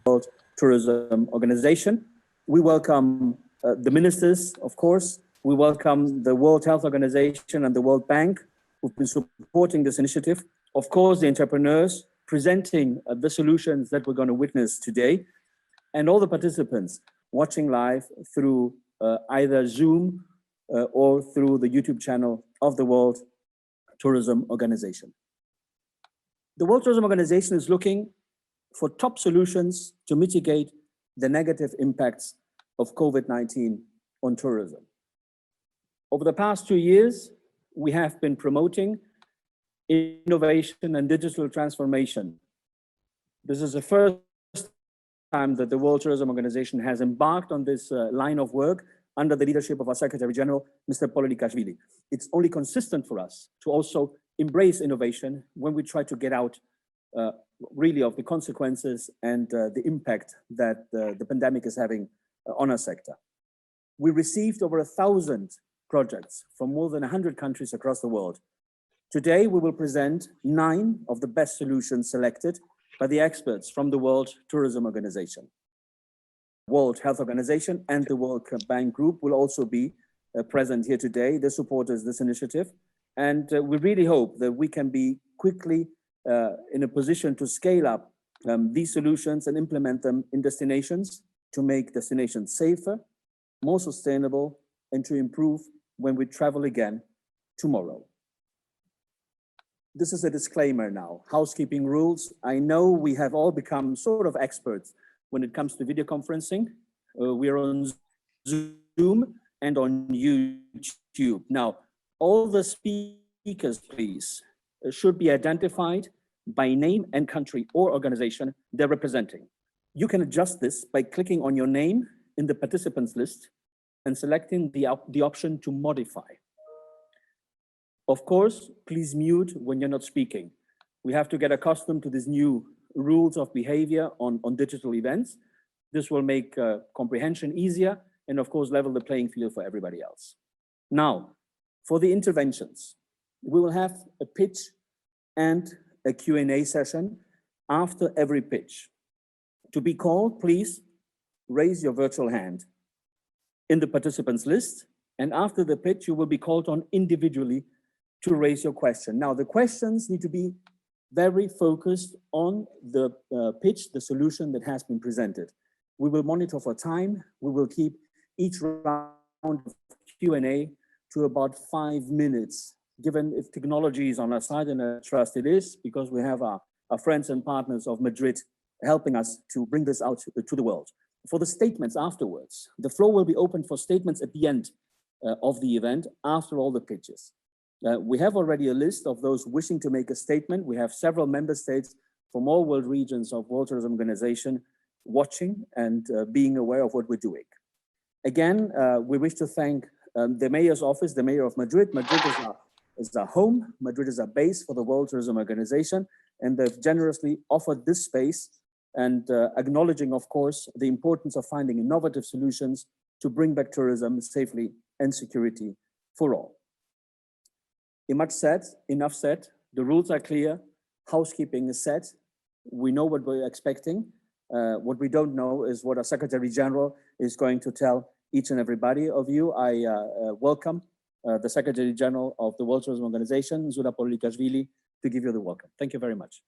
World Tourism Organization. We welcome the ministers, of course. We welcome the World Health Organization and the World Bank, who've been supporting this initiative. Of course, the entrepreneurs presenting the solutions that we're going to witness today, and all the participants watching live through either Zoom or through the YouTube channel of the World Tourism Organization. The World Tourism Organization is looking for top solutions to mitigate the negative impacts of COVID-19 on tourism. Over the past 2 years, we have been promoting innovation and digital transformation. This is the first time that the World Tourism Organization has embarked on this line of work under the leadership of our Secretary General, Mr. Polikashvili. It's only consistent for us to also embrace innovation when we try to get out really of the consequences and the impact that the pandemic is having on our sector. We received over 1,000 projects from more than 100 countries across the world. Today, we will present 9 of the best solutions selected by the experts from the World Tourism Organization. World Health Organization and the World Bank Group will also be present here today. They support this initiative. And we really hope that we can be quickly in a position to scale up these solutions and implement them in destinations to make destinations safer, more sustainable, and to improve when we travel again tomorrow. This is a disclaimer now, housekeeping rules. I know we have all become sort of experts when it comes to video conferencing. We are on Zoom and on YouTube. Now, all the speakers, please, should be identified by name and country or organization they're representing. You can adjust this by clicking on your name in the participants list and selecting the option to modify. Of course, please mute when you're not speaking. We have to get accustomed to these new rules of behavior on digital events. This will make comprehension easier and of course level the playing field for everybody else. Now, for the interventions, we will have a pitch and a Q&A session after every pitch. To be called, please raise your virtual hand in the participants list, and after the pitch, you will be called on individually to raise your question. Now, the questions need to be very focused on the pitch, the solution that has been presented. We will monitor for time. We will keep each round of Q&A to about 5 minutes, given if technology is on our side, and I trust it is, because we have our friends and partners of Madrid helping us to bring this out to the world. For the statements afterwards, the floor will be open for statements at the end of the event, after all the pitches. We have already a list of those wishing to make a statement. We have several member states from all world regions of World Tourism Organization watching and being aware of what we're doing. Again, we wish to thank the mayor's office, the mayor of Madrid. Madrid is our home. Madrid is our base for the World Tourism Organization, and they've generously offered this space and acknowledging, of course, the importance of finding innovative solutions to bring back tourism safely and security for all. Enough said, the rules are clear, housekeeping is set, we know what we're expecting. What we don't know is what our Secretary General is going to tell each and everybody of you. I welcome the Secretary General of the World Tourism Organization, Zula Polikashvili, to give you the welcome. Thank you very much.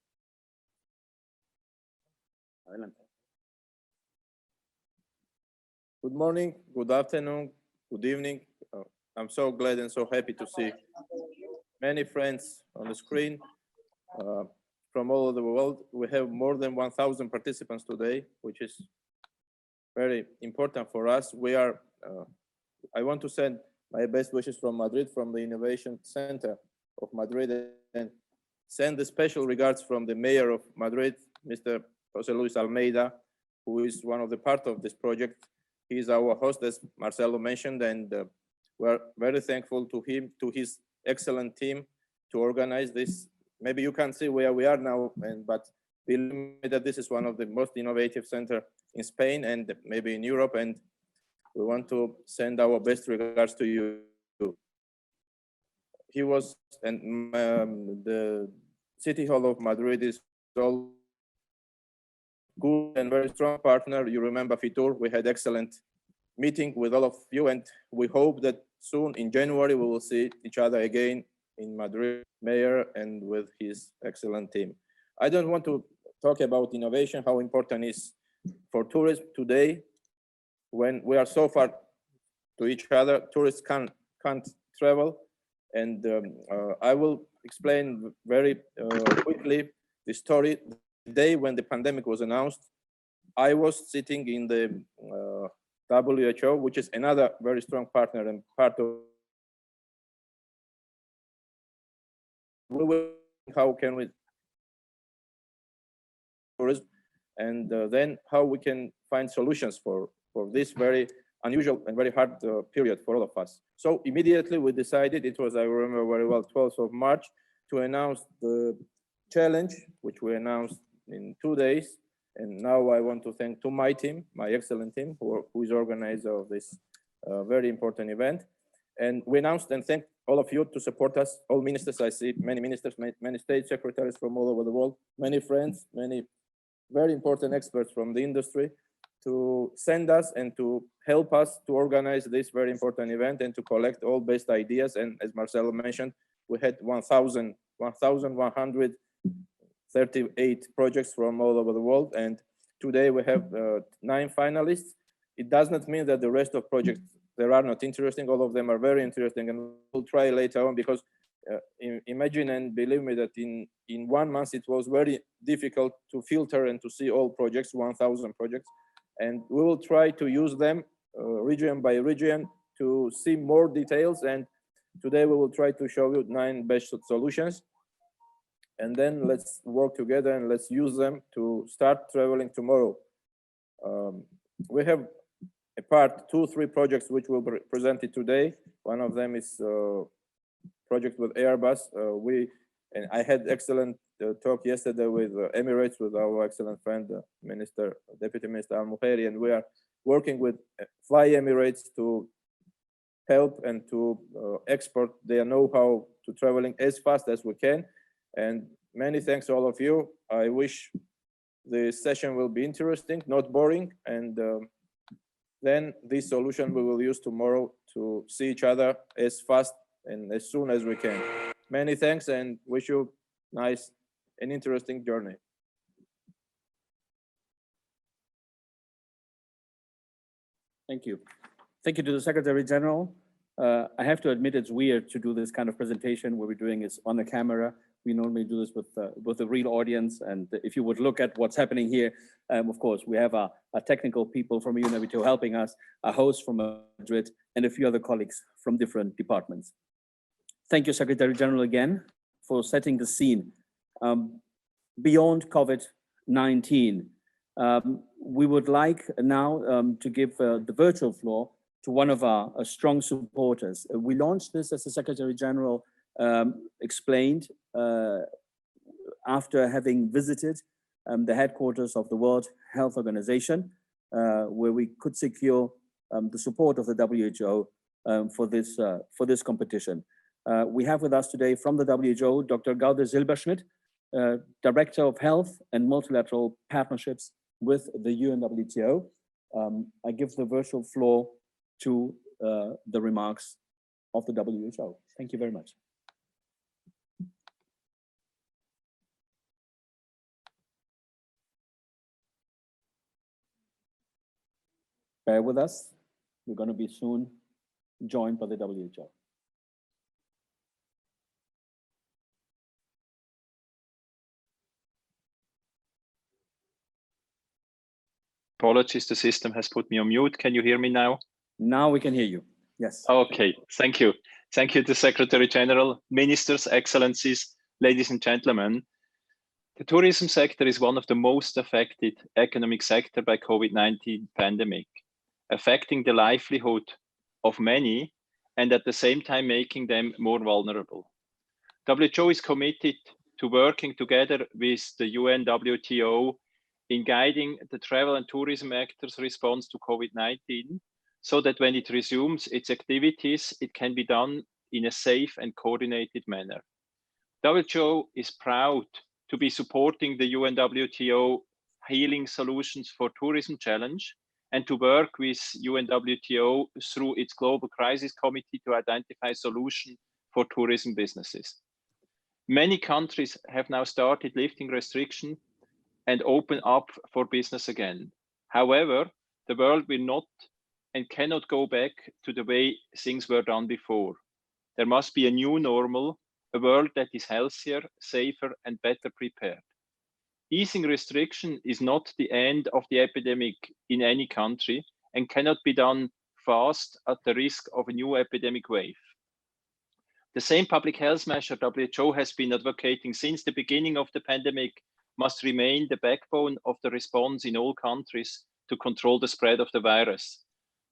Good morning, good afternoon, good evening. I'm so glad and so happy to see many friends on the screen from all over the world. We have more than 1,000 participants today, which is very important for us. We are, I want to send my best wishes from Madrid, from the Innovation Center of Madrid, and send the special regards from the Mayor of Madrid, Mr. Jose Luis Almeida, who is one of the part of this project. He is our host, as Marcelo mentioned, and we're very thankful to him, to his excellent team, to organize this maybe you can't see where we are now, but believe me that this is one of the most innovative centers in Spain and maybe in Europe, and we want to send our best regards to you. He was, and the City Hall of Madrid is all good and very strong partner. You remember Fitur, we had excellent meeting with all of you, and we hope that soon in January we will see each other again in Madrid, mayor, and with his excellent team. I don't want to talk about innovation, how important it is for tourism today, when we are so far to each other, tourists can't travel. And I will explain very quickly the story. The day when the pandemic was announced, I was sitting in the WHO, which is another very strong partner and part of how can we tourism, and then how we can find solutions for this very unusual and very hard period for all of us. So immediately we decided, it was, I remember very well, 12th of March, to announce the challenge, which we announced in 2 days. And now I want to thank to my team, my excellent team, who is organizer of this very important event. And we announced and thank all of you to support us, all ministers. I see many ministers, many state secretaries from all over the world, many friends, many very important experts from the industry, to send us and to help us to organize this very important event and to collect all best ideas. And as Marcelo mentioned, we had 1,138 projects from all over the world. And today we have 9 finalists. It does not mean that the rest of projects, they are not interesting. All of them are very interesting, and we'll try later on, because imagine and believe me that in 1 month it was very difficult to filter and to see all projects, 1,000 projects. And we will try to use them region by region to see more details. And today we will try to show you 9 best solutions. And then let's work together and let's use them to start traveling tomorrow. We have a part 2-3 projects which will be presented today. One of them is project with Airbus. And I had excellent talk yesterday with Emirates, with our excellent friend, Deputy Minister Al-Muhairi, and we are working with Fly Emirates to help and to export their know-how to traveling as fast as we can. And many thanks to all of you. I wish the session will be interesting, not boring, and then this solution we will use tomorrow to see each other as fast and as soon as we can. Many thanks, and wish you nice and interesting journey. Thank you. Thank you to the Secretary General. I have to admit it's weird to do this kind of presentation where we're doing is on the camera. We normally do this with the real audience. And if you would look at what's happening here, of course, we have our technical people from UNWTO helping us, a host from Madrid, and a few other colleagues from different departments. Thank you, Secretary General, again, for setting the scene. Beyond COVID-19, we would like now to give the virtual floor to one of our strong supporters. We launched this, as the Secretary General explained, after having visited the headquarters of the World Health Organization, where we could secure the support of the WHO for this competition. We have with us today from the WHO, Dr. Gaude Silberschmidt, Director of Health and Multilateral Partnerships with the UNWTO. I give the virtual floor to the remarks of the WHO. Thank you very much. Bear with us. We're going to be soon joined by the WHO. Apologies, the system has put me on mute. Can you hear me now? Now we can hear you. Yes. Okay, thank you. Thank you to Secretary General, Ministers, Excellencies, ladies and gentlemen. The tourism sector is one of the most affected economic sector by COVID-19 pandemic, affecting the livelihood of many and at the same time making them more vulnerable. WHO is committed to working together with the UN WTO in guiding the travel and tourism actors' response to COVID-19, so that when it resumes its activities, it can be done in a safe and coordinated manner. WHO is proud to be supporting the UN WTO Healing Solutions for Tourism Challenge and to work with UN WTO through its Global Crisis Committee to identify solutions for tourism businesses. Many countries have now started lifting restrictions and open up for business again. However, the world will not and cannot go back to the way things were done before. There must be a new normal, a world that is healthier, safer, and better prepared. Easing restriction is not the end of the epidemic in any country and cannot be done fast at the risk of a new epidemic wave. The same public health measure WHO has been advocating since the beginning of the pandemic must remain the backbone of the response in all countries to control the spread of the virus.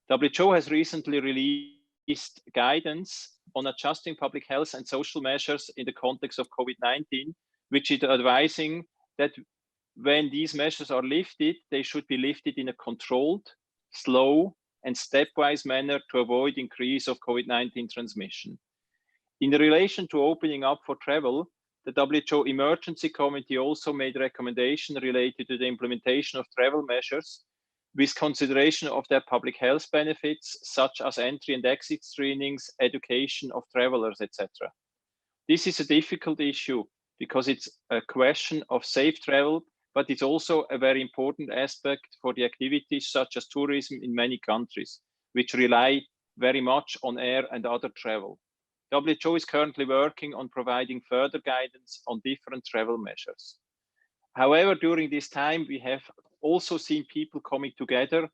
WHO has recently released guidance on adjusting public health and social measures in the context of COVID-19, which is advising that when these measures are lifted, they should be lifted in a controlled, slow, and stepwise manner to avoid increase of COVID-19 transmission. In relation to opening up for travel, the WHO Emergency Committee also made recommendations related to the implementation of travel measures with consideration of their public health benefits, such as entry and exit screenings, education of travelers, etc. This is a difficult issue because it's a question of safe travel, but it's also a very important aspect for the activities such as tourism in many countries, which rely very much on air and other travel. WHO is currently working on providing further guidance on different travel measures. However, during this time, we have also seen people coming together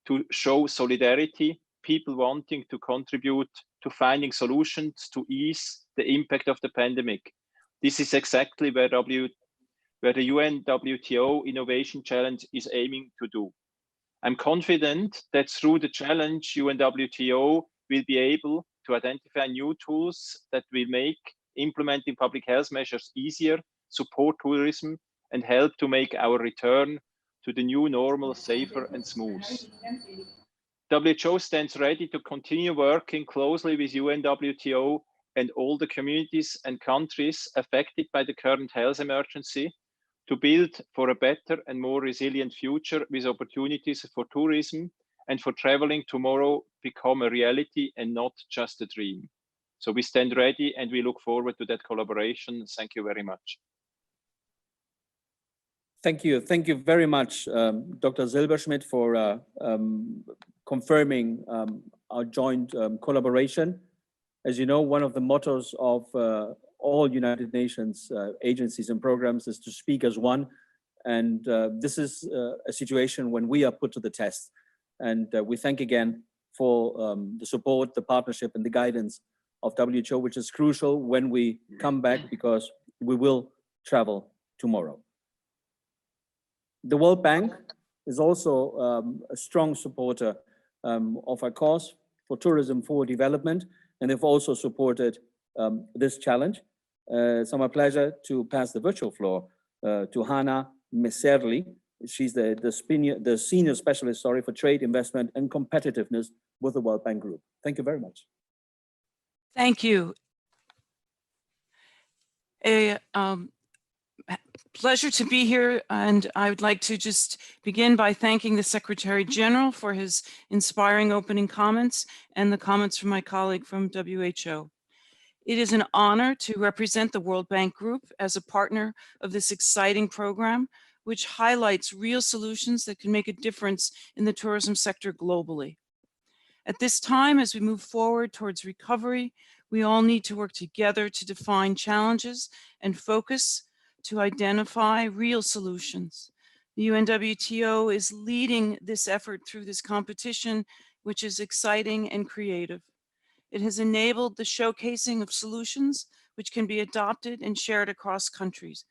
to show solidarity, people wanting to contribute to finding solutions to ease the impact of the pandemic. This is exactly where the UN WTO Innovation Challenge is aiming to do. I'm confident that through the challenge, UN WTO will be able to identify new tools that will make implementing public health measures easier, support tourism, and help to make our return to the new normal safer and smooth. WHO stands ready to continue working closely with UN WTO and all the communities and countries affected by the current health emergency to build for a better and more resilient future with opportunities for tourism and for traveling tomorrow become a reality and not just a dream. So we stand ready and we look forward to that collaboration. Thank you very much. Thank you. Thank you very much, Dr. Silberschmidt, for confirming our joint collaboration. As you know, one of the mottos of all United Nations agencies and programs is to speak as one. And this is a situation when we are put to the test. And we thank again for the support, the partnership, and the guidance of WHO, which is crucial when we come back, because we will travel tomorrow. The World Bank is also a strong supporter of our cause for tourism for development, and they've also supported this challenge. It's my pleasure to pass the virtual floor to Hannah Messerli. She's the senior specialist, for trade, investment, and competitiveness with the World Bank Group. Thank you very much. Thank you. A pleasure to be here, and I would like to just begin by thanking the Secretary General for his inspiring opening comments and the comments from my colleague from WHO. It is an honor to represent the World Bank Group as a partner of this exciting program, which highlights real solutions that can make a difference in the tourism sector globally. At this time, as we move forward towards recovery, we all need to work together to define challenges and focus to identify real solutions. The UNWTO is leading this effort through this competition, which is exciting and creative. It has enabled the showcasing of solutions which can be adopted and shared across countries.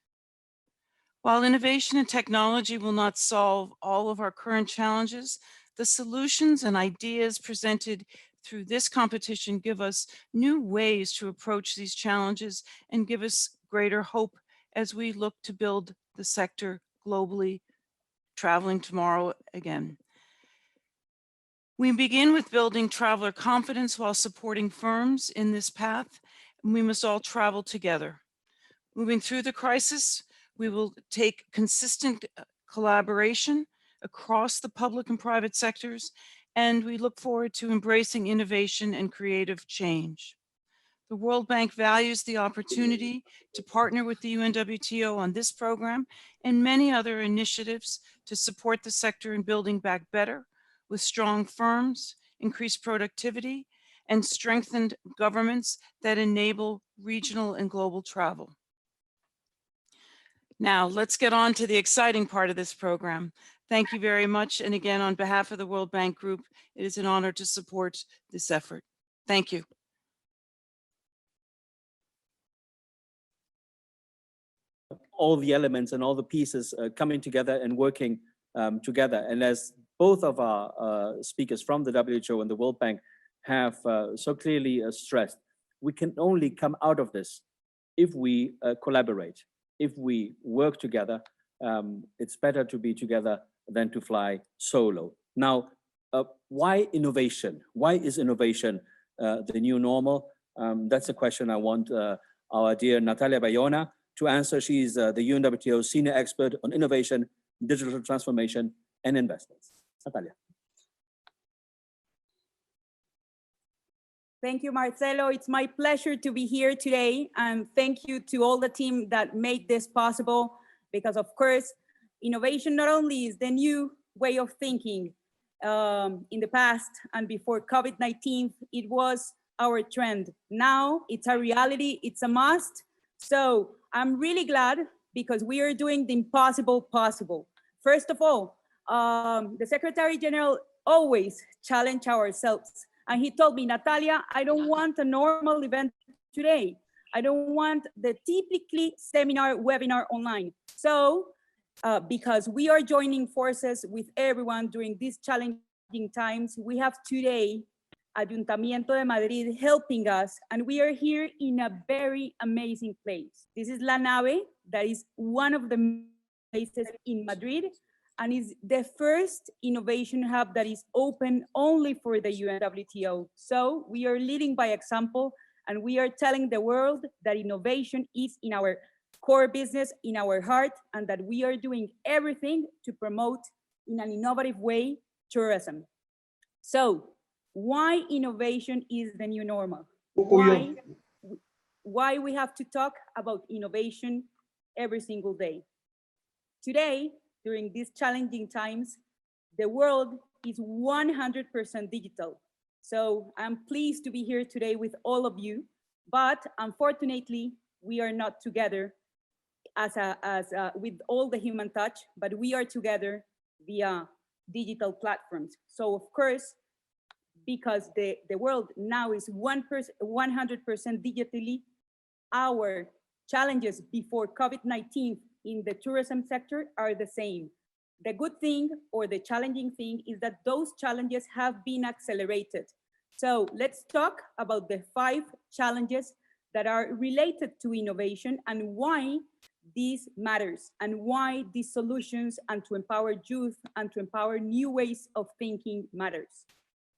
While innovation and technology will not solve all of our current challenges, the solutions and ideas presented through this competition give us new ways to approach these challenges and give us greater hope as we look to build the sector globally, traveling tomorrow again. We begin with building traveler confidence while supporting firms in this path, and we must all travel together. Moving through the crisis, we will take consistent collaboration across the public and private sectors, and we look forward to embracing innovation and creative change. The World Bank values the opportunity to partner with the UNWTO on this program and many other initiatives to support the sector in building back better with strong firms, increased productivity, and strengthened governments that enable regional and global travel. Now, let's get on to the exciting part of this program. Thank you very much. And again, on behalf of the World Bank Group, it is an honor to support this effort. Thank you. All the elements and all the pieces coming together and working together. And as both of our speakers from the WHO and the World Bank have so clearly stressed, we can only come out of this if we collaborate, if we work together. It's better to be together than to fly solo. Now, why innovation? Why is innovation the new normal? That's a question I want our dear Natalia Bayona to answer. She's the UNWTO senior expert on innovation, digital transformation, and investments. Natalia. Thank you, Marcelo. It's my pleasure to be here today. And thank you to all the team that made this possible, because of course, innovation not only is the new way of thinking in the past and before COVID-19, it was our trend. Now it's a reality, it's a must. So I'm really glad because we are doing the impossible possible. First of all, the Secretary General always challenge ourselves. And he told me, Natalia, I don't want a normal event today. I don't want the typically seminar, webinar online. So because we are joining forces with everyone during these challenging times, we have today Ayuntamiento de Madrid helping us, and we are here in a very amazing place. This is La Nave, that is one of the places in Madrid, and is the first innovation hub that is open only for the UNWTO. So we are leading by example, and we are telling the world that innovation is in our core business, in our heart, and that we are doing everything to promote in an innovative way tourism. So why innovation is the new normal? Why we have to talk about innovation every single day? Today, during these challenging times, the world is 100% digital. So I'm pleased to be here today with all of you, but unfortunately, we are not together with all the human touch, but we are together via digital platforms. So of course, because the world now is 100% digitally, our challenges before COVID-19 in the tourism sector are the same. The good thing or the challenging thing is that those challenges have been accelerated. So let's talk about the 5 challenges that are related to innovation and why this matters and why these solutions and to empower youth and to empower new ways of thinking matters.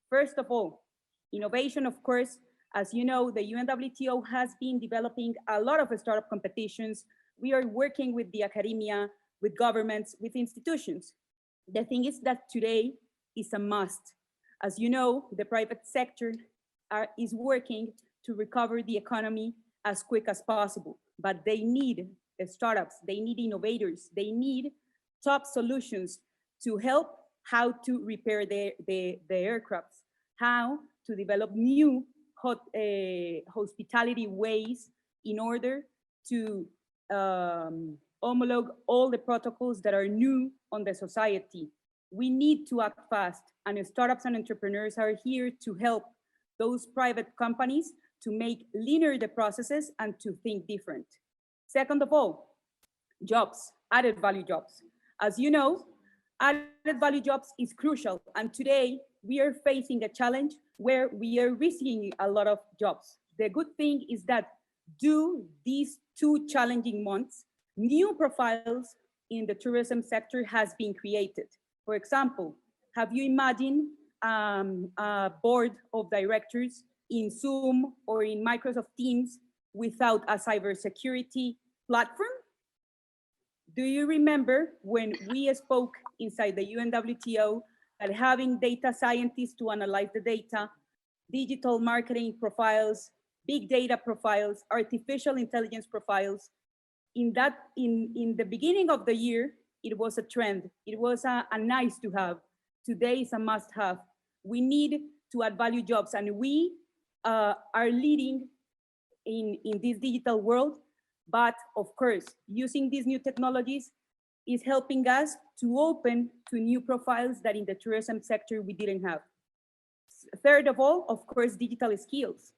First of all, innovation, of course, as you know, the UNWTO has been developing a lot of startup competitions. We are working with the academia, with governments, with institutions. The thing is that today is a must. As you know, the private sector is working to recover the economy as quick as possible, but they need startups, they need innovators, they need top solutions to help how to repair the aircrafts, how to develop new hospitality ways in order to homologue all the protocols that are new on the society. We need to act fast, and startups and entrepreneurs are here to help those private companies to make leaner the processes and to think different. Second of all, jobs, added value jobs. As you know, added value jobs is crucial, and today we are facing a challenge where we are risking a lot of jobs. The good thing is that these 2 challenging months, New profiles in the tourism sector has been created. For example, have you imagined a board of directors in Zoom or in Microsoft Teams without a cybersecurity platform? Do you remember when we spoke inside the UNWTO that having data scientists to analyze the data, digital marketing profiles, big data profiles, artificial intelligence profiles, in the beginning of the year, it was a trend. It was a nice to have. Today is a must have. We need to add value jobs, and we are leading in this digital world. But of course, using these new technologies is helping us to open to new profiles that in the tourism sector we didn't have. Third of all, of course, digital skills.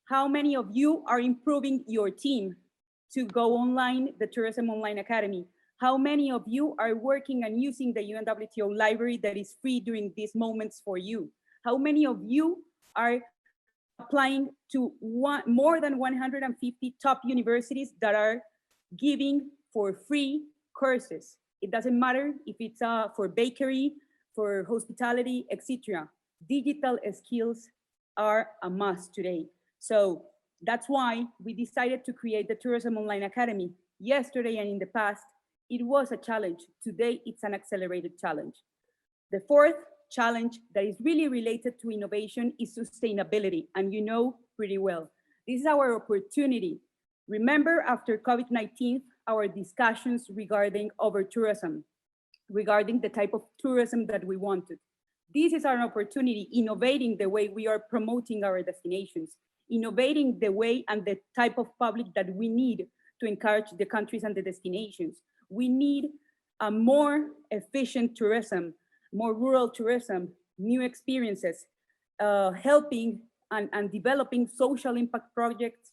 How many of you are improving your team to go online, the Tourism Online Academy? How many of you are working and using the UNWTO library that is free during these moments for you? How many of you are applying to more than 150 top universities that are giving for free courses? It doesn't matter if it's for bakery, for hospitality, etc. Digital skills are a must today. So that's why we decided to create the Tourism Online Academy. Yesterday and in the past, it was a challenge. Today, it's an accelerated challenge. The fourth challenge that is really related to innovation is sustainability, and you know pretty well. This is our opportunity. Remember, after COVID-19, our discussions regarding over-tourism, regarding the type of tourism that we wanted. This is our opportunity, innovating the way we are promoting our destinations, innovating the way and the type of public that we need to encourage the countries and the destinations. We need a more efficient tourism, more rural tourism, new experiences, helping and developing social impact projects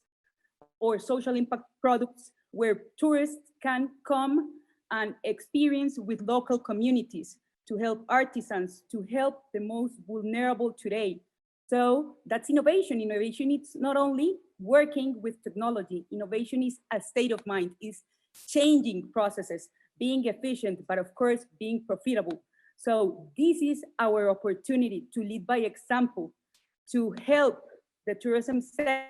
or social impact products where tourists can come and experience with local communities to help artisans, to help the most vulnerable today. So that's innovation. Innovation is not only working with technology. Innovation is a state of mind, is changing processes, being efficient, but of course, being profitable. So this is our opportunity to lead by example, to help the tourism sector,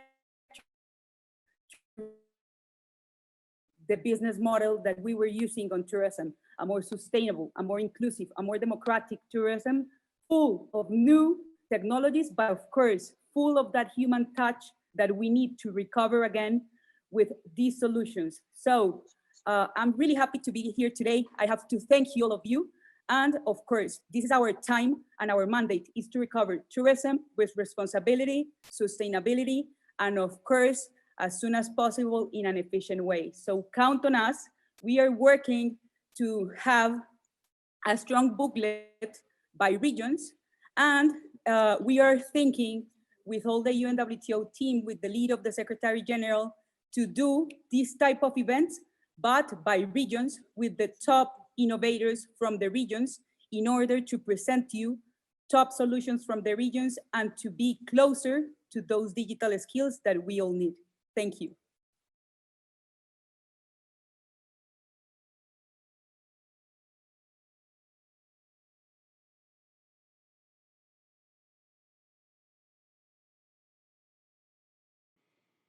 the business model that we were using on tourism, a more sustainable, a more inclusive, a more democratic tourism, full of new technologies, but of course, full of that human touch that we need to recover again with these solutions. So I'm really happy to be here today. I have to thank you, all of you. And of course, this is our time and our mandate is to recover tourism with responsibility, sustainability, and of course, as soon as possible in an efficient way. So count on us. We are working to have a strong booklet by regions. And we are thinking with all the UNWTO team, with the lead of the Secretary General, to do this type of events, but by regions with the top innovators from the regions in order to present you top solutions from the regions and to be closer to those digital skills that we all need. Thank you.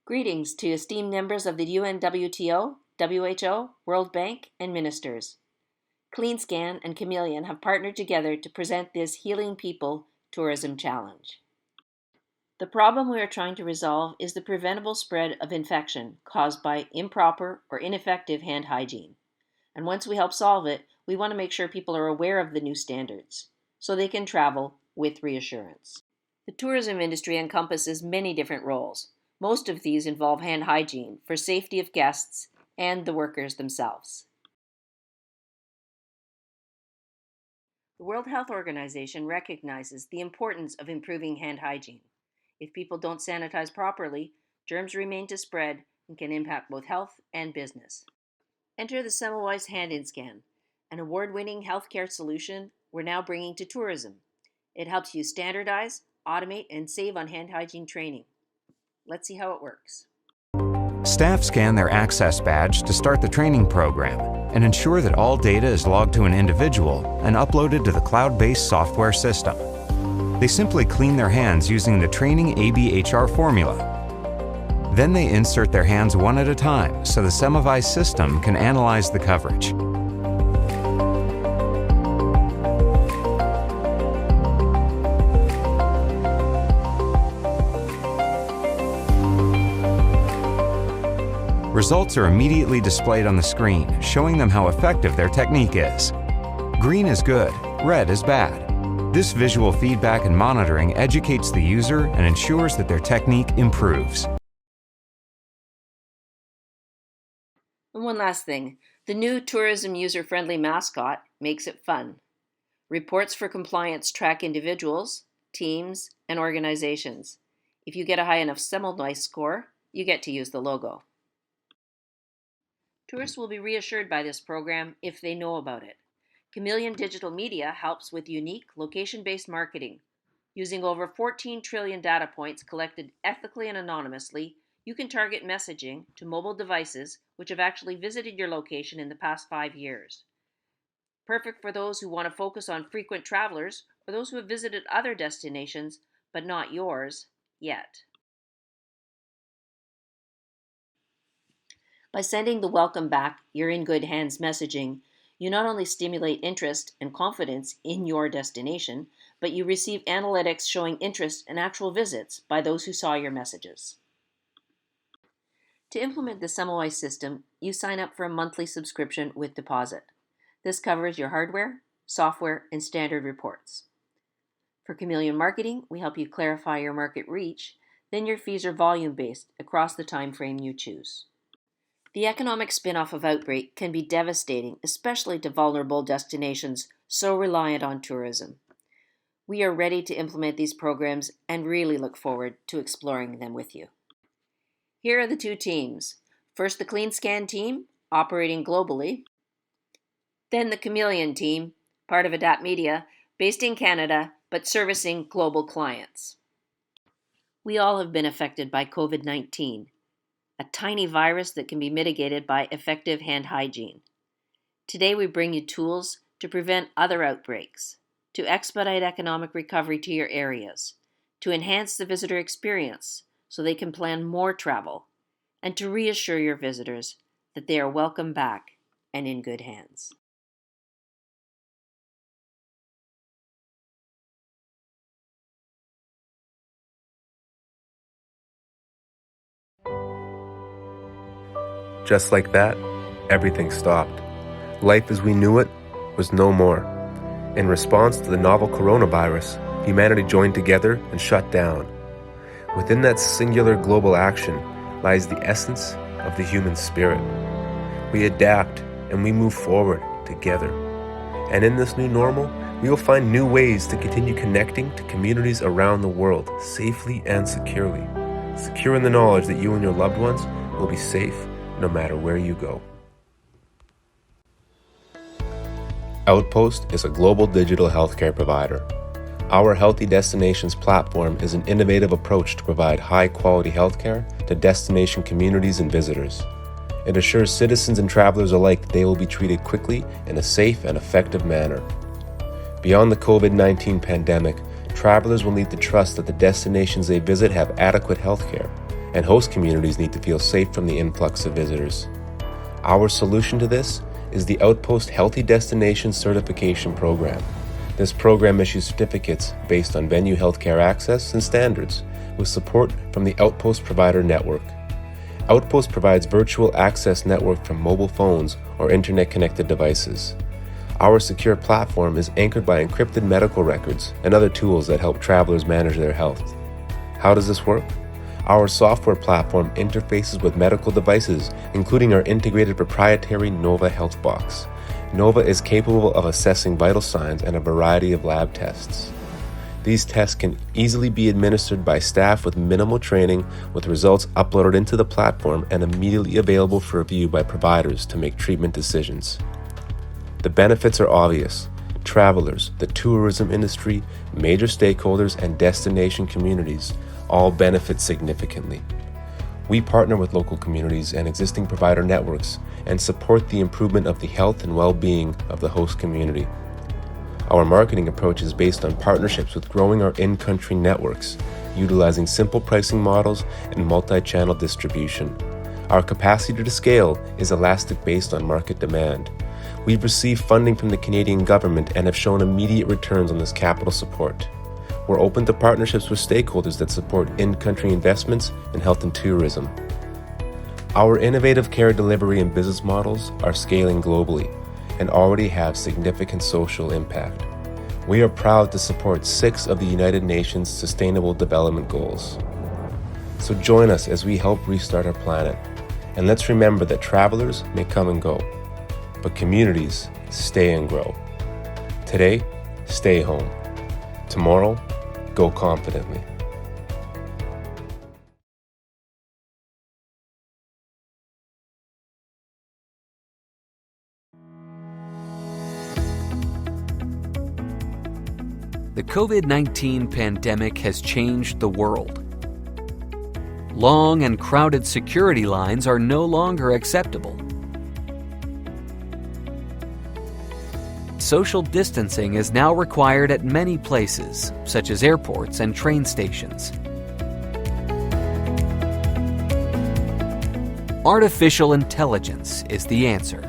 Greetings to esteemed members of the UNWTO, WHO, World Bank, and ministers. CleanScan and Chameleon have partnered together to present this Healing People Tourism Challenge. The problem we are trying to resolve is the preventable spread of infection caused by improper or ineffective hand hygiene. And once we help solve it, we want to make sure people are aware of the new standards so they can travel with reassurance. The tourism industry encompasses many different roles. Most of these involve hand hygiene for safety of guests and the workers themselves. The World Health Organization recognizes the importance of improving hand hygiene. If people don't sanitize properly, germs remain to spread and can impact both health and business. Enter the Semmelweis Hand-In Scan, an award-winning healthcare solution we're now bringing to tourism. It helps you standardize, automate, and save on hand hygiene training. Let's see how it works. Staff scan their access badge to start the training program and ensure that all data is logged to an individual and uploaded to the cloud-based software system. They simply clean their hands using the training ABHR formula. Then they insert their hands one at a time so the Semavise system can analyze the coverage. Results are immediately displayed on the screen, showing them how effective their technique is. Green is good, red is bad. This visual feedback and monitoring educates the user and ensures that their technique improves. And one last thing, the new tourism user-friendly mascot makes it fun. Reports for compliance track individuals, teams, and organizations. If you get a high enough Semmelweis score, you get to use the logo. Tourists will be reassured by this program if they know about it. Chameleon Digital Media helps with unique, location-based marketing. Using over 14 trillion data points collected ethically and anonymously, you can target messaging to mobile devices which have actually visited your location in the past 5 years. Perfect for those who want to focus on frequent travelers or those who have visited other destinations, but not yours yet. By sending the welcome back, you're in good hands messaging, you not only stimulate interest and confidence in your destination, but you receive analytics showing interest and actual visits by those who saw your messages. To implement the Semmelweis system, you sign up for a monthly subscription with deposit. This covers your hardware, software, and standard reports. For Chameleon Marketing, we help you clarify your market reach, then your fees are volume-based across the time frame you choose. The economic spin-off of outbreak can be devastating, especially to vulnerable destinations so reliant on tourism. We are ready to implement these programs and really look forward to exploring them with you. Here are the two teams. First, the CleanScan team, operating globally. Then the Chameleon team, part of Adapt Media, based in Canada, but servicing global clients. We all have been affected by COVID-19. A tiny virus that can be mitigated by effective hand hygiene. Today we bring you tools to prevent other outbreaks, to expedite economic recovery to your areas, to enhance the visitor experience so they can plan more travel, and to reassure your visitors that they are welcome back and in good hands. Just like that, everything stopped. Life as we knew it was no more. In response to the novel coronavirus, humanity joined together and shut down. Within that singular global action lies the essence of the human spirit. We adapt and we move forward together. And in this new normal, we will find new ways to continue connecting to communities around the world safely and securely, secure in the knowledge that you and your loved ones will be safe no matter where you go. Outpost is a global digital healthcare provider. Our Healthy Destinations platform is an innovative approach to provide high-quality healthcare to destination communities and visitors. It assures citizens and travelers alike that they will be treated quickly in a safe and effective manner. Beyond the COVID-19 pandemic, travelers will need to trust that the destinations they visit have adequate healthcare, and host communities need to feel safe from the influx of visitors. Our solution to this is the Outpost Healthy Destinations Certification Program. This program issues certificates based on venue healthcare access and standards, with support from the Outpost Provider Network. Outpost provides virtual access network from mobile phones or internet-connected devices. Our secure platform is anchored by encrypted medical records and other tools that help travelers manage their health. How does this work? Our software platform interfaces with medical devices, including our integrated proprietary Nova Health Box. Nova is capable of assessing vital signs and a variety of lab tests. These tests can easily be administered by staff with minimal training, with results uploaded into the platform and immediately available for review by providers to make treatment decisions. The benefits are obvious. Travelers, the tourism industry, major stakeholders, and destination communities all benefit significantly. We partner with local communities and existing provider networks and support the improvement of the health and well-being of the host community. Our marketing approach is based on partnerships with growing our in-country networks, utilizing simple pricing models and multi-channel distribution. Our capacity to scale is elastic based on market demand. We've received funding from the Canadian government and have shown immediate returns on this capital support. We're open to partnerships with stakeholders that support in-country investments in health and tourism. Our innovative care delivery and business models are scaling globally and already have significant social impact. We are proud to support 6 of the United Nations Sustainable Development Goals. So join us as we help restart our planet. And let's remember that travelers may come and go, but communities stay and grow. Today, stay home. Tomorrow, go confidently. The COVID-19 pandemic has changed the world. Long and crowded security lines are no longer acceptable. Social distancing is now required at many places, such as airports and train stations. Artificial intelligence is the answer.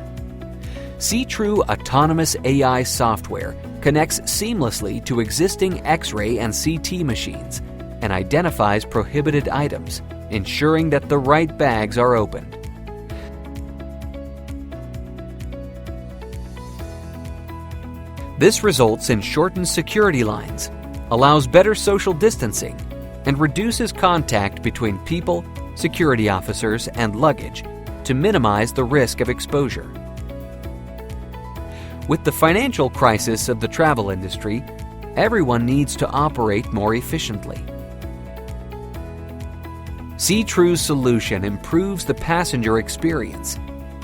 SeeTrue autonomous AI software connects seamlessly to existing X-ray and CT machines and identifies prohibited items, ensuring that the right bags are opened. This results in shortened security lines, allows better social distancing, and reduces contact between people, security officers, and luggage to minimize the risk of exposure. With the financial crisis of the travel industry, everyone needs to operate more efficiently. SeeTrue's solution improves the passenger experience,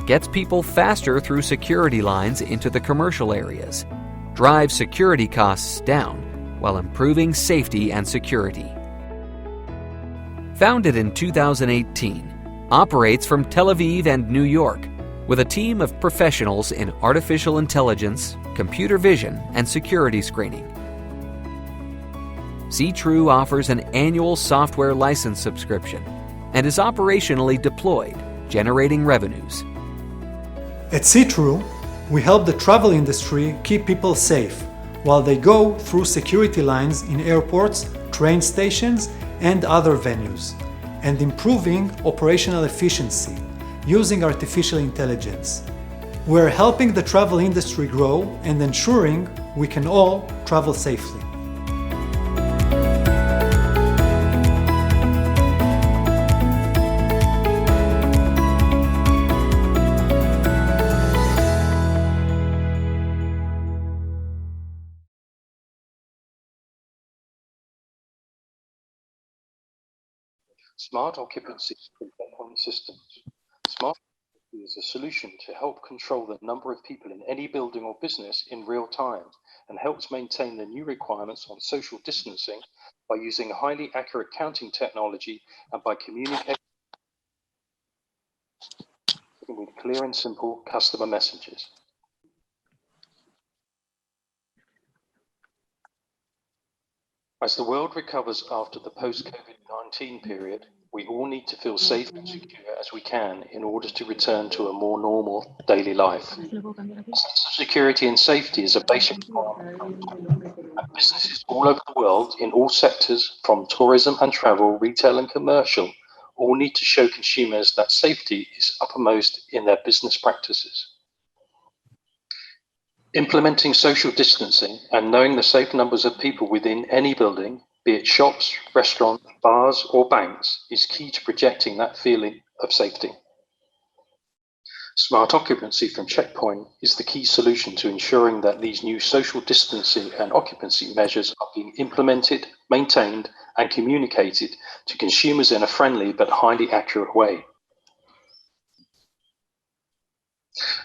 gets people faster through security lines into the commercial areas, drives security costs down while improving safety and security. Founded in 2018, operates from Tel Aviv and New York, with a team of professionals in artificial intelligence, computer vision, and security screening. SeeTrue offers an annual software license subscription and is operationally deployed, generating revenues. At SeeTrue, we help the travel industry keep people safe while they go through security lines in airports, train stations, and other venues, and improving operational efficiency using artificial intelligence. We're helping the travel industry grow and ensuring we can all travel safely. Smart occupancy systems. Smart occupancy is a solution to help control the number of people in any building or business in real time and helps maintain the new requirements on social distancing by using highly accurate counting technology and by communicating with clear and simple customer messages. As the world recovers after the post-COVID-19 period, we all need to feel safe and secure as we can in order to return to a more normal daily life. A sense of security and safety is a basic requirement. And businesses all over the world, in all sectors, from tourism and travel, retail and commercial, all need to show consumers that safety is uppermost in their business practices. Implementing social distancing and knowing the safe numbers of people within any building, be it shops, restaurants, bars, or banks, is key to projecting that feeling of safety. Smart occupancy from Checkpoint is the key solution to ensuring that these new social distancing and occupancy measures are being implemented, maintained, and communicated to consumers in a friendly but highly accurate way.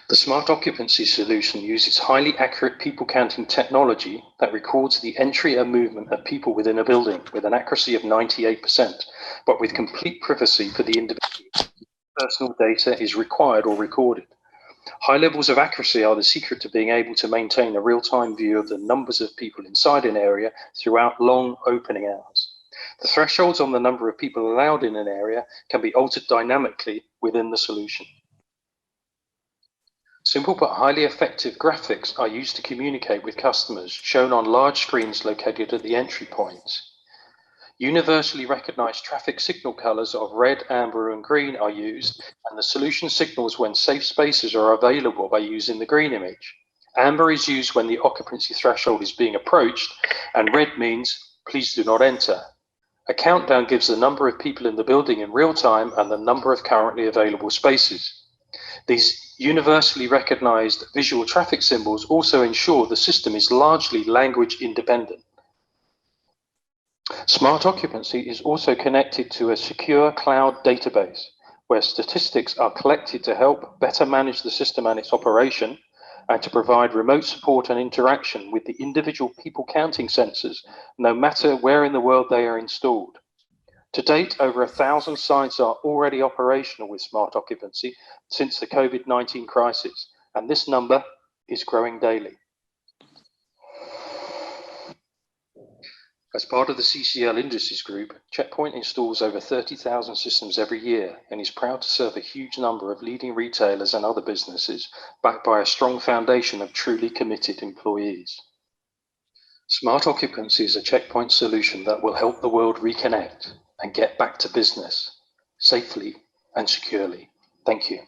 The smart occupancy solution uses highly accurate people counting technology that records the entry and movement of people within a building with an accuracy of 98%, but with complete privacy for the individual. Personal data is required or recorded. High levels of accuracy are the secret to being able to maintain a real-time view of the numbers of people inside an area throughout long opening hours. The thresholds on the number of people allowed in an area can be altered dynamically within the solution. Simple but highly effective graphics are used to communicate with customers, shown on large screens located at the entry points. Universally recognized traffic signal colors of red, amber, and green are used, and the solution signals when safe spaces are available by using the green image. Amber is used when the occupancy threshold is being approached, and red means please do not enter. A countdown gives the number of people in the building in real time and the number of currently available spaces. These universally recognized visual traffic symbols also ensure the system is largely language independent. Smart occupancy is also connected to a secure cloud database where statistics are collected to help better manage the system and its operation, and to provide remote support and interaction with the individual people counting sensors, no matter where in the world they are installed. To date, over 1,000 sites are already operational with smart occupancy since the COVID-19 crisis, and this number is growing daily. As part of the CCL Industries Group, Checkpoint installs over 30,000 systems every year and is proud to serve a huge number of leading retailers and other businesses, backed by a strong foundation of truly committed employees. Smart occupancy is a Checkpoint solution that will help the world reconnect and get back to business safely and securely. Thank you.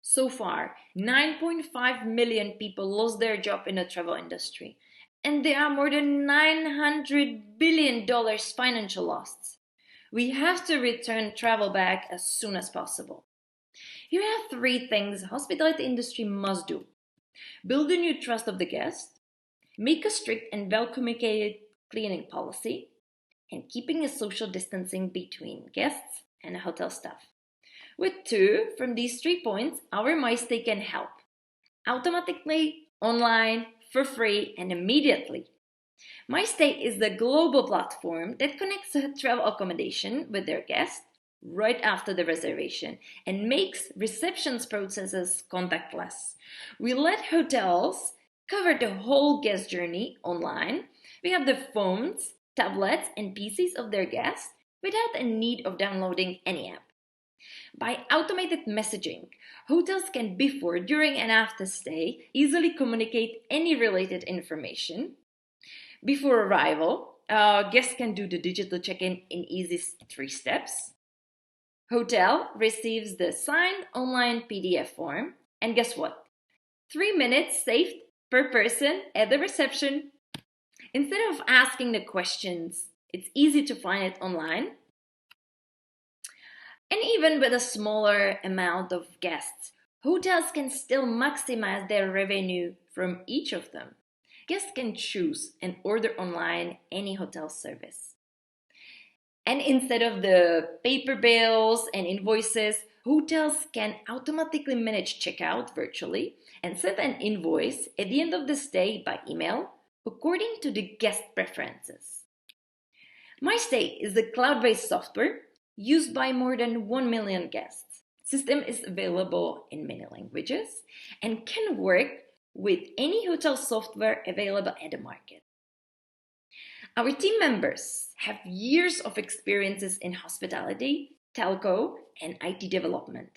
So far, 9.5 million people lost their job in the travel industry, and there are more than $900 billion financial losses. We have to return travel back as soon as possible. Here are 3 things the hospitality industry must do. Build a new trust of the guest, make a strict and well-communicated cleaning policy, and keeping a social distancing between guests and hotel staff. With 2 from these 3 points, our MyStay can help. Automatically, online, for free, and immediately. MyStay is the global platform that connects a travel accommodation with their guests right after the reservation and makes reception processes contactless. We let hotels cover the whole guest journey online. We have the phones, tablets, and PCs of their guests without a need of downloading any app. By automated messaging, hotels can before, during, and after stay easily communicate any related information. Before arrival, guests can do the digital check-in in easy 3 steps. Hotel receives the signed online PDF form, and guess what? 3 minutes saved per person at the reception. Instead of asking the questions, it's easy to find it online. And even with a smaller amount of guests, hotels can still maximize their revenue from each of them. Guests can choose and order online any hotel service. And instead of the paper bills and invoices, hotels can automatically manage checkout virtually and send an invoice at the end of the stay by email according to the guest preferences. MyStay is the cloud-based software used by more than 1 million guests. The system is available in many languages and can work with any hotel software available at the market. Our team members have years of experiences in hospitality, telco, and IT development.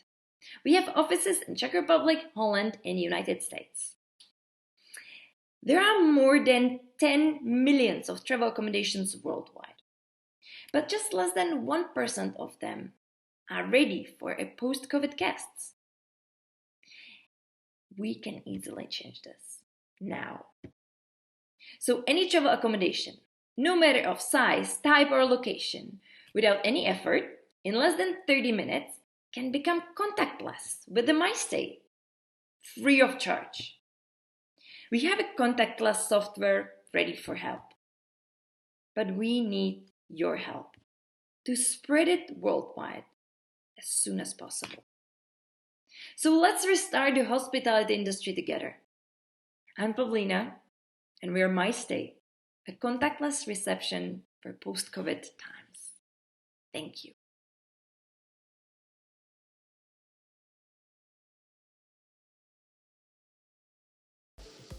We have offices in Czech Republic, Holland, and United States. There are more than 10 million of travel accommodations worldwide. But just less than 1% of them are ready for a post-COVID guests. We can easily change this now. So any travel accommodation, no matter of size, type, or location, without any effort, in less than 30 minutes, can become contactless with the MyStay, free of charge. We have a contactless software ready for help. but we need your help to spread it worldwide as soon as possible. So let's restart the hospitality industry together. I'm Pavlina, and we are MyStay, a contactless reception for post-COVID times. Thank you.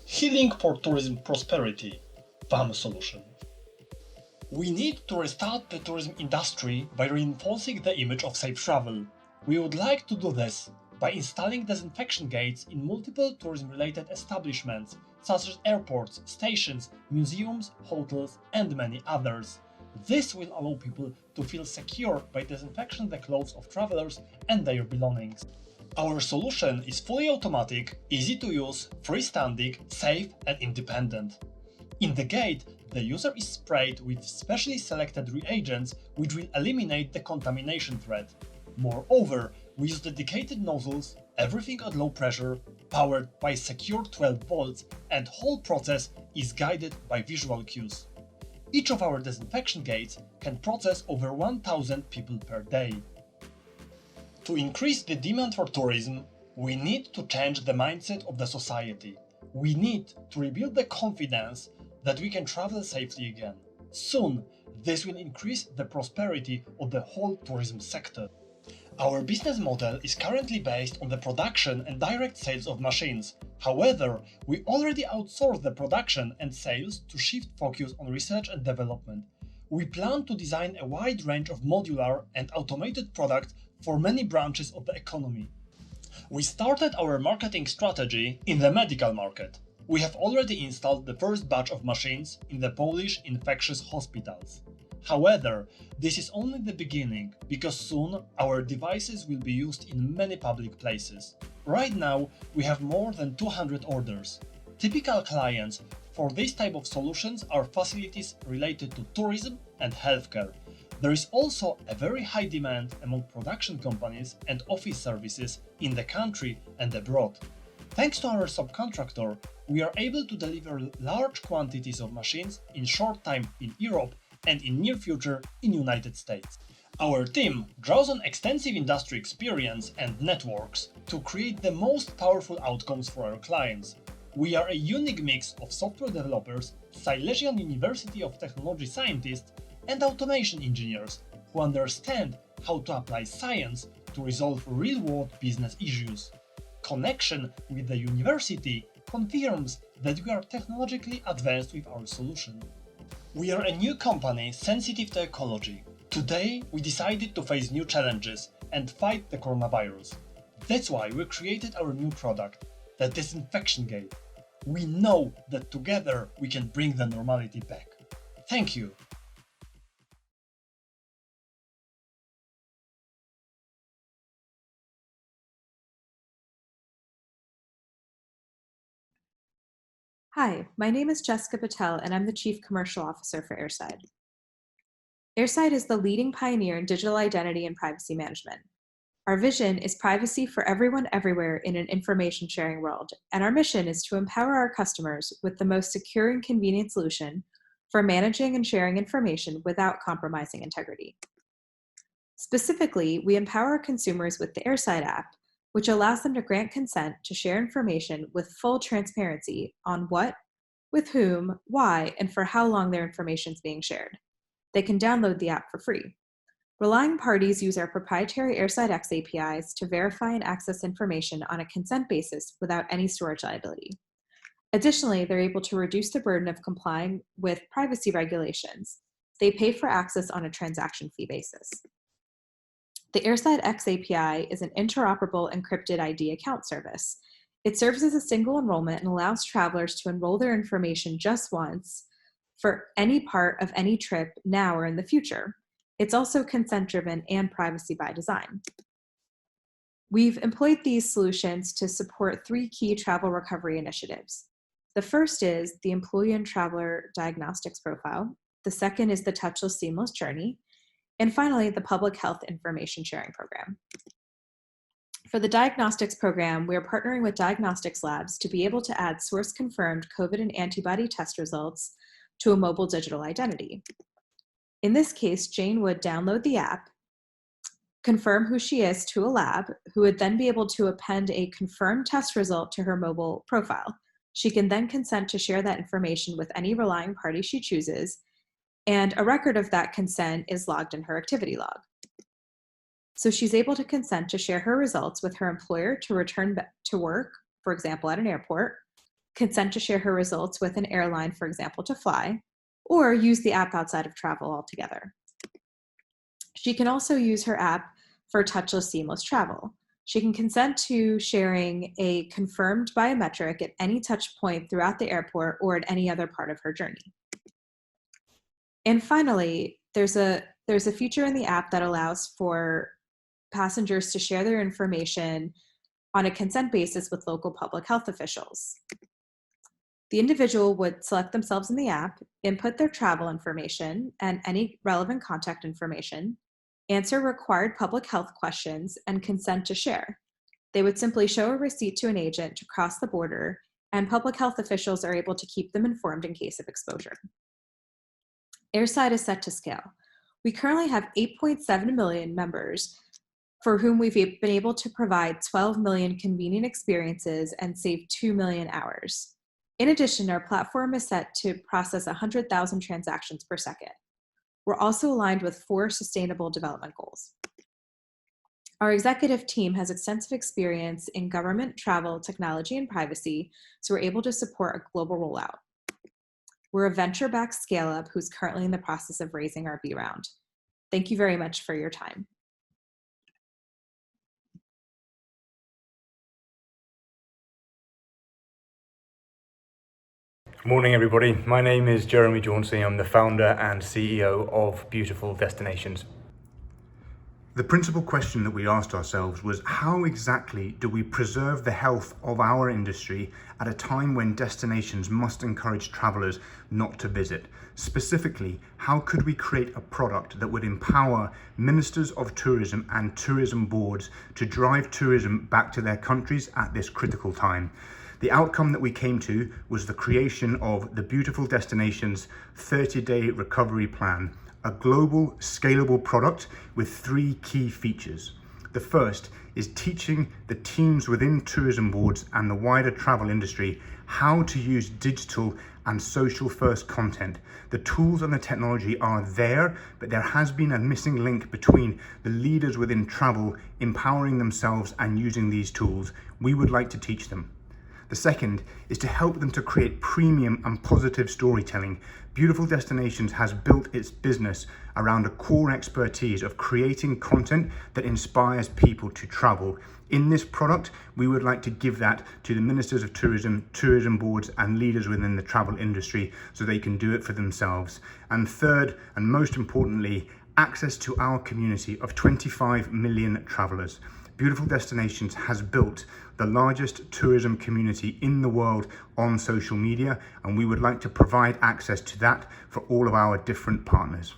Healing for tourism prosperity, VAM solution. We need to restart the tourism industry by reinforcing the image of safe travel. We would like to do this by installing disinfection gates in multiple tourism-related establishments, such as airports, stations, museums, hotels, and many others. This will allow people to feel secure by disinfecting the clothes of travelers and their belongings. Our solution is fully automatic, easy to use, freestanding, safe, and independent. In the gate, the user is sprayed with specially selected reagents which will eliminate the contamination threat. Moreover, we use dedicated nozzles, everything at low pressure, powered by secure 12 volts, and whole process is guided by visual cues. Each of our disinfection gates can process over 1,000 people per day. To increase the demand for tourism, we need to change the mindset of the society. We need to rebuild the confidence that we can travel safely again. Soon, this will increase the prosperity of the whole tourism sector. Our business model is currently based on the production and direct sales of machines. However, we already outsource the production and sales to shift focus on research and development. We plan to design a wide range of modular and automated products for many branches of the economy. We started our marketing strategy in the medical market. We have already installed the first batch of machines in the Polish infectious hospitals. However, this is only the beginning, because soon our devices will be used in many public places. Right now, we have more than 200 orders. Typical clients for this type of solutions are facilities related to tourism and healthcare. There is also a very high demand among production companies and office services in the country and abroad. Thanks to our subcontractor, we are able to deliver large quantities of machines in short time in Europe and in near future in United States. Our team draws on extensive industry experience and networks to create the most powerful outcomes for our clients. We are a unique mix of software developers, Silesian University of Technology scientists, and automation engineers who understand how to apply science to resolve real-world business issues. Connection with the university confirms that we are technologically advanced with our solution. We are a new company sensitive to ecology. Today, we decided to face new challenges and fight the coronavirus. That's why we created our new product, the Disinfection Gate. We know that together we can bring the normality back. Thank you. Hi, my name is Jessica Patel, and I'm the Chief Commercial Officer for Airside. Airside is the leading pioneer in digital identity and privacy management. Our vision is privacy for everyone everywhere in an information sharing world, and our mission is to empower our customers with the most secure and convenient solution for managing and sharing information without compromising integrity. Specifically, we empower consumers with the Airside app, which allows them to grant consent to share information with full transparency on what, with whom, why, and for how long their information is being shared. They can download the app for free. Relying parties use our proprietary Airside X APIs to verify and access information on a consent basis without any storage liability. Additionally, they're able to reduce the burden of complying with privacy regulations. They pay for access on a transaction fee basis. The Airside X API is an interoperable encrypted ID account service. It serves as a single enrollment and allows travelers to enroll their information just once for any part of any trip now or in the future. It's also consent-driven and privacy by design. We've employed these solutions to support 3 key travel recovery initiatives. The first is the employee and traveler diagnostics profile. The second is the touchless seamless journey. And finally, the public health information sharing program. For the diagnostics program, we are partnering with diagnostics labs to be able to add source-confirmed COVID and antibody test results to a mobile digital identity. In this case, Jane would download the app, confirm who she is to a lab, who would then be able to append a confirmed test result to her mobile profile. She can then consent to share that information with any relying party she chooses, and a record of that consent is logged in her activity log. So she's able to consent to share her results with her employer to return to work, for example, at an airport, consent to share her results with an airline, for example, to fly, or use the app outside of travel altogether. She can also use her app for touchless, seamless travel. She can consent to sharing a confirmed biometric at any touch point throughout the airport or at any other part of her journey. And finally, there's a feature in the app that allows for passengers to share their information on a consent basis with local public health officials. The individual would select themselves in the app, input their travel information and any relevant contact information, answer required public health questions, and consent to share. They would simply show a receipt to an agent to cross the border, and public health officials are able to keep them informed in case of exposure. Airside is set to scale. We currently have 8.7 million members for whom we've been able to provide 12 million convenient experiences and save 2 million hours. In addition, our platform is set to process 100,000 transactions per second. We're also aligned with 4 sustainable development goals. Our executive team has extensive experience in government, travel, technology, and privacy, so we're able to support a global rollout. We're a venture-backed scale-up who's currently in the process of raising our B round. Thank you very much for your time. Morning everybody, my name is Jeremy Jauncey. I'm the founder and CEO of Beautiful Destinations. The principal question that we asked ourselves was, how exactly do we preserve the health of our industry at a time when destinations must encourage travelers not to visit? Specifically, how could we create a product that would empower ministers of tourism and tourism boards to drive tourism back to their countries at this critical time? The outcome that we came to was the creation of the Beautiful Destinations 30-day recovery plan, a global scalable product with 3 key features. The first is teaching the teams within tourism boards and the wider travel industry how to use digital and social first content. The tools and the technology are there, but there has been a missing link between the leaders within travel empowering themselves and using these tools. We would like to teach them. The second is to help them to create premium and positive storytelling. Beautiful Destinations has built its business around a core expertise of creating content that inspires people to travel. In this product, we would like to give that to the ministers of tourism, tourism boards, and leaders within the travel industry so they can do it for themselves. And third, and most importantly, access to our community of 25 million travelers. Beautiful Destinations has built the largest tourism community in the world on social media, and we would like to provide access to that for all of our different partners.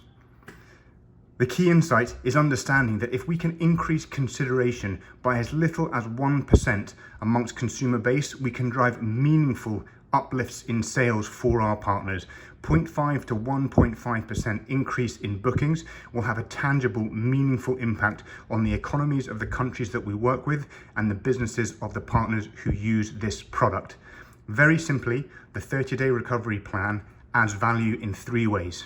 The key insight is understanding that if we can increase consideration by as little as 1% amongst consumer base, we can drive meaningful uplifts in sales for our partners. 0.5 to 1.5% increase in bookings will have a tangible, meaningful impact on the economies of the countries that we work with and the businesses of the partners who use this product. Very simply, the 30-day recovery plan adds value in 3 ways.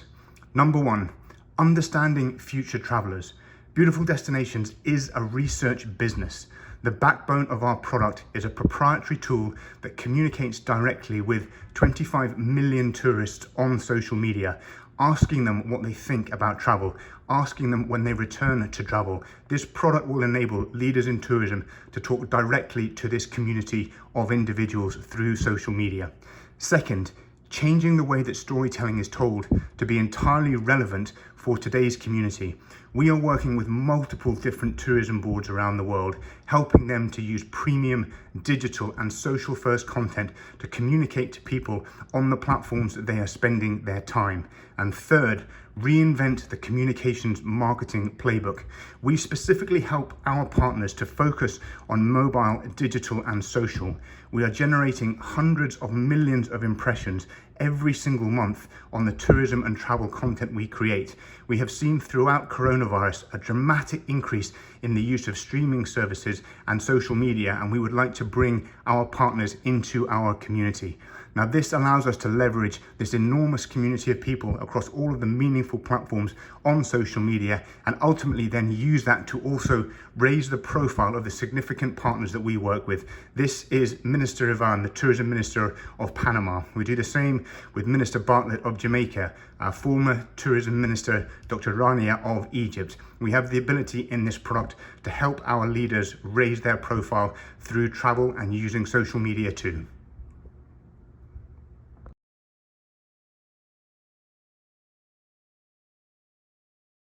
Number 1, understanding future travelers. Beautiful Destinations is a research business. The backbone of our product is a proprietary tool that communicates directly with 25 million tourists on social media, asking them what they think about travel, asking them when they return to travel. This product will enable leaders in tourism to talk directly to this community of individuals through social media. Second, changing the way that storytelling is told to be entirely relevant for today's community. We are working with multiple different tourism boards around the world, helping them to use premium digital and social first content to communicate to people on the platforms that they are spending their time. And third, reinvent the communications marketing playbook. We specifically help our partners to focus on mobile, digital, and social. We are generating hundreds of millions of impressions every single month on the tourism and travel content we create. We have seen throughout coronavirus a dramatic increase in the use of streaming services and social media, and we would like to bring our partners into our community. Now, this allows us to leverage this enormous community of people across all of the meaningful platforms on social media, and ultimately then use that to also raise the profile of the significant partners that we work with. This is Minister Ivan, the Tourism Minister of Panama. We do the same with Minister Bartlett of Jamaica, our former Tourism Minister, Dr. Rania of Egypt. We have the ability in this product to help our leaders raise their profile through travel and using social media too.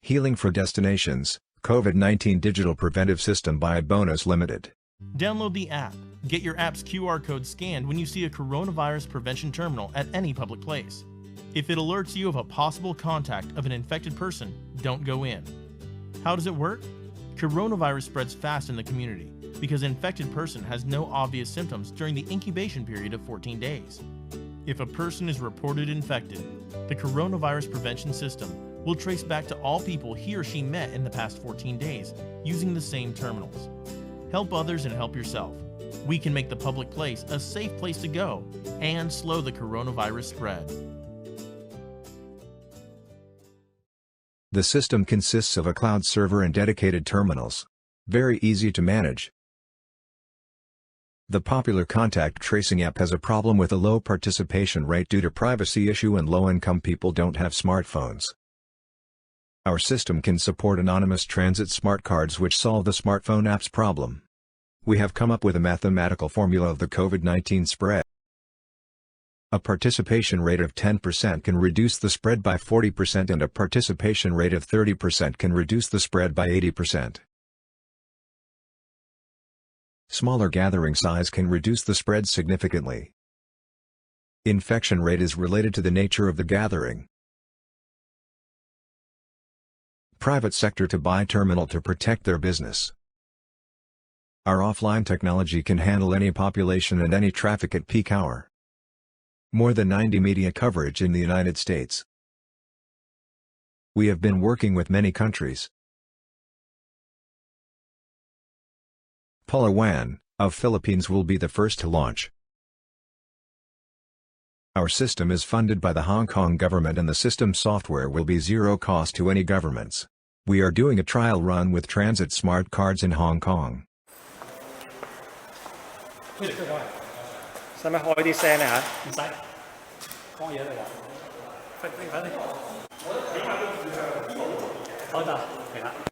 Healing for Destinations, COVID-19 Digital Preventive System by Bonus Limited. Download the app. Get your app's QR code scanned when you see a coronavirus prevention terminal at any public place. If it alerts you of a possible contact of an infected person, don't go in. How does it work? Coronavirus spreads fast in the community because an infected person has no obvious symptoms during the incubation period of 14 days. If a person is reported infected, the coronavirus prevention system will trace back to all people he or she met in the past 14 days using the same terminals. Help others and help yourself. We can make the public place a safe place to go and slow the coronavirus spread. The system consists of a cloud server and dedicated terminals. Very easy to manage. The popular contact tracing app has a problem with a low participation rate due to privacy issue, and low-income people don't have smartphones. Our system can support anonymous transit smart cards which solve the smartphone app's problem. We have come up with a mathematical formula of the COVID-19 spread. A participation rate of 10% can reduce the spread by 40%, and a participation rate of 30% can reduce the spread by 80%. Smaller gathering size can reduce the spread significantly. Infection rate is related to the nature of the gathering. Private sector to buy terminal to protect their business. Our offline technology can handle any population and any traffic at peak hour. More than 90 media coverage in the United States. We have been working with many countries. Palawan, of Philippines will be the first to launch. Our system is funded by the Hong Kong government, and the system software will be zero cost to any governments. We are doing a trial run with transit smart cards in Hong Kong. 使唔使開啲聲咧嚇？唔使，講嘢嚟㗎。快啲！好得，嚟啦。